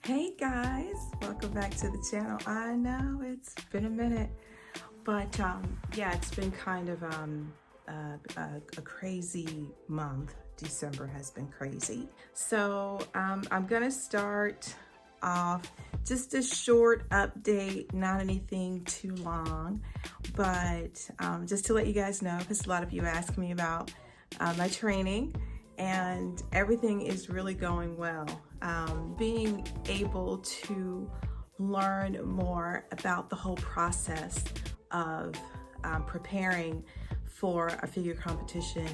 Hey guys, welcome back to the channel. I know it's been a minute, but yeah, it's been kind of a crazy month. December has been crazy. So I'm gonna start off just a short update, not anything too long, but just to let you guys know, because a lot of you ask me about my training, and everything is really going well. Being able to learn more about the whole process of preparing for a figure competition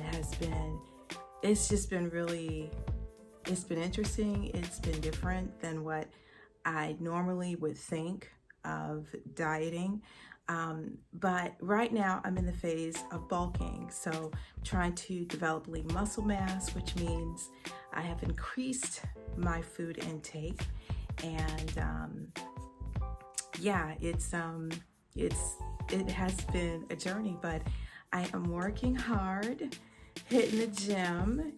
it's just been really, it's been interesting. It's been different than what I normally would think of dieting. But right now I'm in the phase of bulking. So I'm trying to develop lean muscle mass, which means I have increased my food intake. And yeah, it has been a journey, but I am working hard, hitting the gym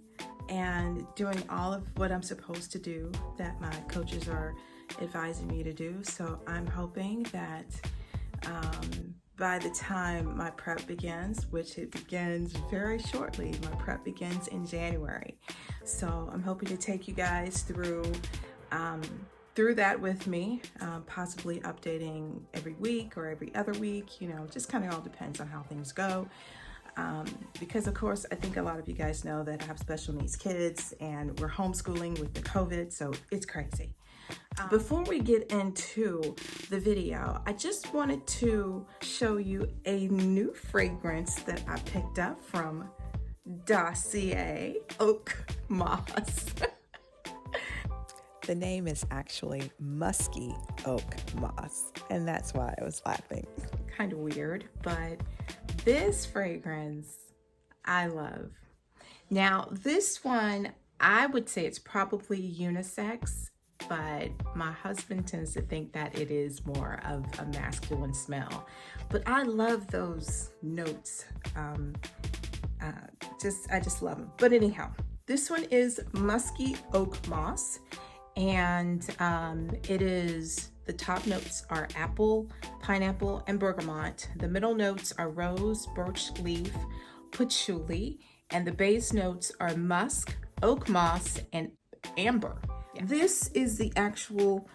and doing all of what I'm supposed to do that my coaches are advising me to do. So I'm hoping that by the time my prep begins, which it begins very shortly, my prep begins in January. So I'm hoping to take you guys through that with me, possibly updating every week or every other week, you know, just kind of all depends on how things go. Because of course, I think a lot of you guys know that I have special needs kids and we're homeschooling with the COVID, so it's crazy. Before we get into the video, I just wanted to show you a new fragrance that I picked up from Dossier Oakmoss. The name is actually Musky Oakmoss, and that's why I was laughing. Kind of weird, but this fragrance I love. Now, this one, I would say it's probably unisex, but my husband tends to think that it is more of a masculine smell. But I love those notes. I just love them. But anyhow, this one is Musky Oakmoss, and the top notes are apple, pineapple, and bergamot. The middle notes are rose, birch leaf, patchouli, and the base notes are musk, oak moss, and amber. Yeah. This is the actual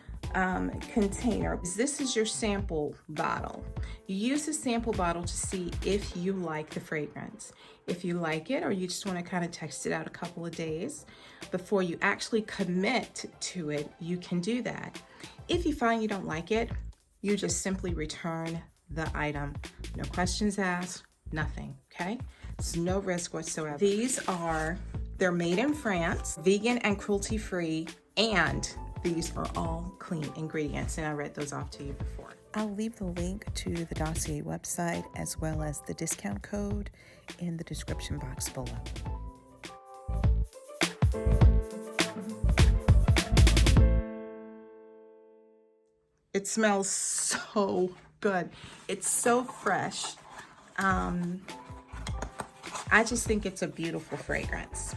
container. This is your sample bottle. You use the sample bottle to see if you like the fragrance. If you like it, or you just want to kind of test it out a couple of days before you actually commit to it, you can do that. If you find you don't like it, you just simply return the item. No questions asked, nothing, okay? It's no risk whatsoever. They're made in France, vegan and cruelty-free, and these are all clean ingredients, and I read those off to you before. I'll leave the link to the Dossier website as well as the discount code in the description box below. It smells so good. It's so fresh. I just think it's a beautiful fragrance.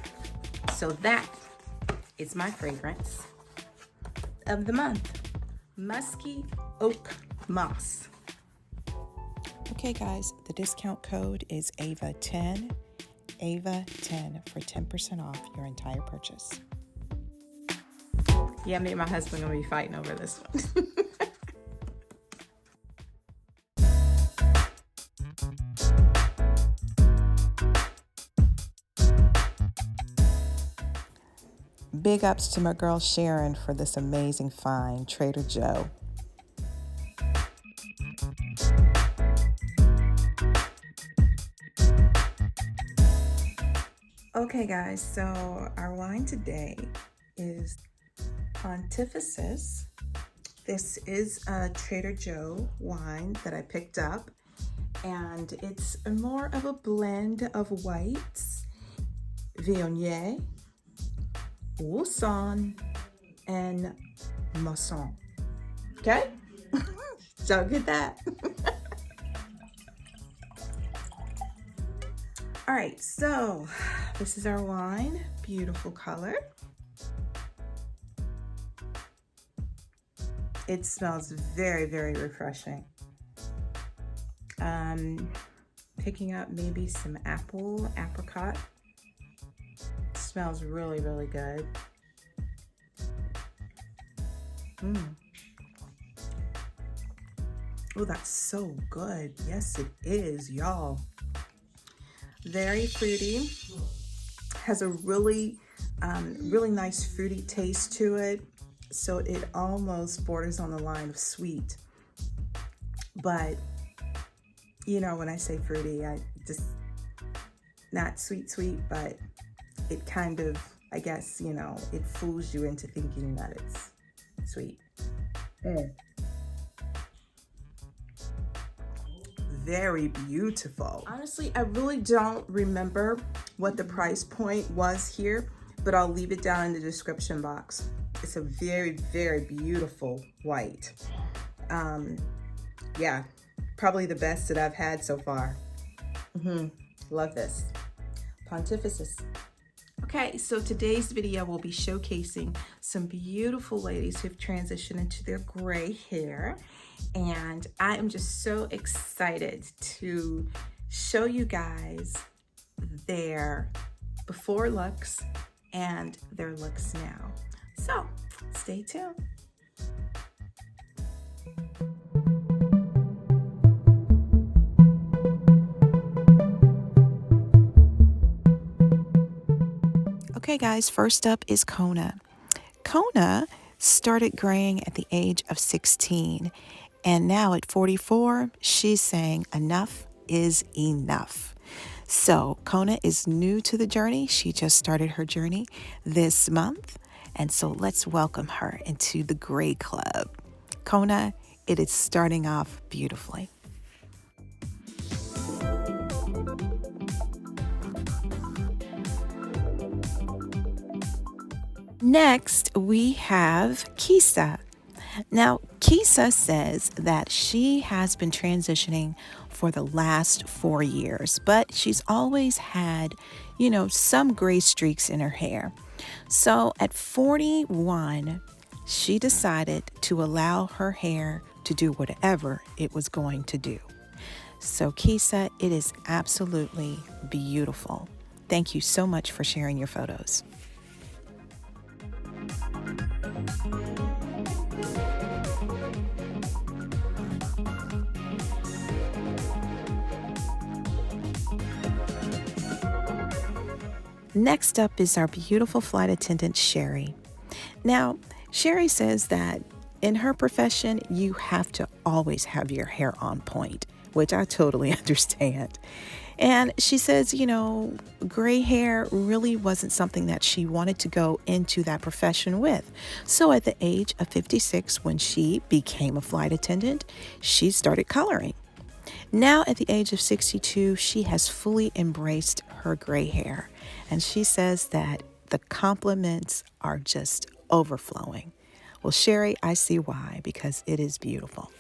So that is my fragrance of the month, Musky Oakmoss. Okay guys, the discount code is AVA10, AVA10 for 10% off your entire purchase. Yeah, me and my husband are gonna be fighting over this one. Big ups to my girl Sharon for this amazing find, Trader Joe. Okay guys, so our wine today is Pontífícís. This is a Trader Joe wine that I picked up, and it's more of a blend of whites, Viognier, Roussanne, and Marsanne. Okay? Don't get that. All right, so this is our wine. Beautiful color. It smells very, very refreshing. Picking up maybe some apricot. It smells really, really good. Oh, that's so good. Yes, it is, y'all. Very fruity. Has a really, really nice fruity taste to it. So it almost borders on the line of sweet. But, you know, when I say fruity, I just, not sweet, but it kind of, I guess, you know, it fools you into thinking that it's sweet. Very beautiful. Honestly, I really don't remember what the price point was here, but I'll leave it down in the description box. It's a very, very beautiful white. Yeah, probably the best that I've had so far. Love this. Pontífícís. Okay, so today's video will be showcasing some beautiful ladies who've transitioned into their gray hair. And I am just so excited to show you guys their before looks and their looks now. So stay tuned. Okay, guys, first up is Qona. Qona started graying at the age of 16, and now at 44, she's saying enough is enough. So Qona is new to the journey. She just started her journey this month, and so let's welcome her into the Gray Club. Qona, it is starting off beautifully. Next, we have Khisa. Now, Khisa says that she has been transitioning for the last 4 years, but she's always had, you know, some gray streaks in her hair. So at 41, she decided to allow her hair to do whatever it was going to do. So Khisa, it is absolutely beautiful. Thank you so much for sharing your photos. Next up is our beautiful flight attendant, Sherry. Now, Sherry says that in her profession, you have to always have your hair on point, which I totally understand. And she says, you know, gray hair really wasn't something that she wanted to go into that profession with. So at the age of 56, when she became a flight attendant, she started coloring. Now at the age of 62, she has fully embraced her gray hair. And she says that the compliments are just overflowing. Well, Sherry, I see why, because it is beautiful.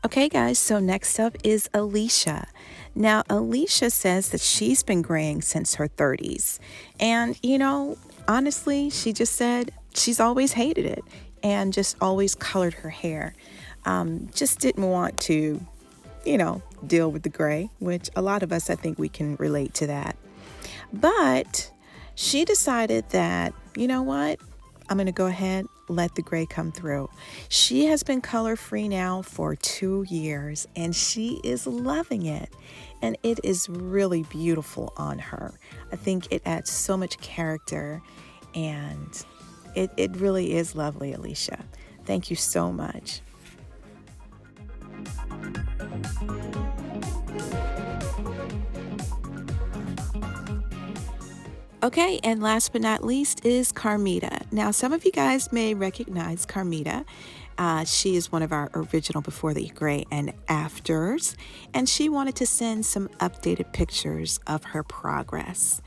Okay, guys, so next up is Alicia. Now, Alicia says that she's been graying since her 30s. And, you know, honestly, she just said she's always hated it and just always colored her hair. Just didn't want to, you know, deal with the gray, which a lot of us, I think we can relate to that. But she decided that, you know what, I'm going to go ahead, let the gray come through. She has been color free now for 2 years and she is loving it. And it is really beautiful on her. I think it adds so much character and it really is lovely, Alicia. Thank you so much. Okay, and last but not least is Carmita. Now, some of you guys may recognize Carmita. She is one of our original Before the Gray and Afters, and she wanted to send some updated pictures of her progress.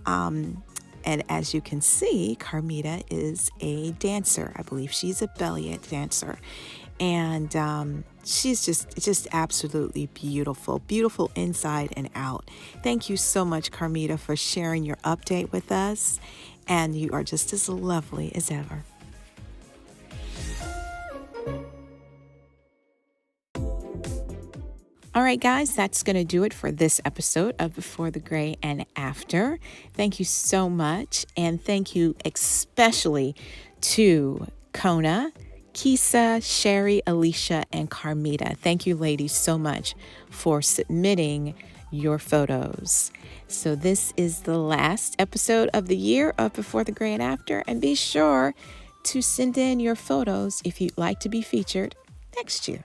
And as you can see, Carmita is a dancer. I believe she's a ballet dancer. And she's just absolutely beautiful, beautiful inside and out. Thank you so much, Carmita, for sharing your update with us. And you are just as lovely as ever. All right, guys, that's going to do it for this episode of Before the Gray and After. Thank you so much. And thank you especially to Qona, Khisa, Sherry, Alicia, and Carmita. Thank you, ladies, so much for submitting your photos. So this is the last episode of the year of Before the Gray and After. And be sure to send in your photos if you'd like to be featured next year.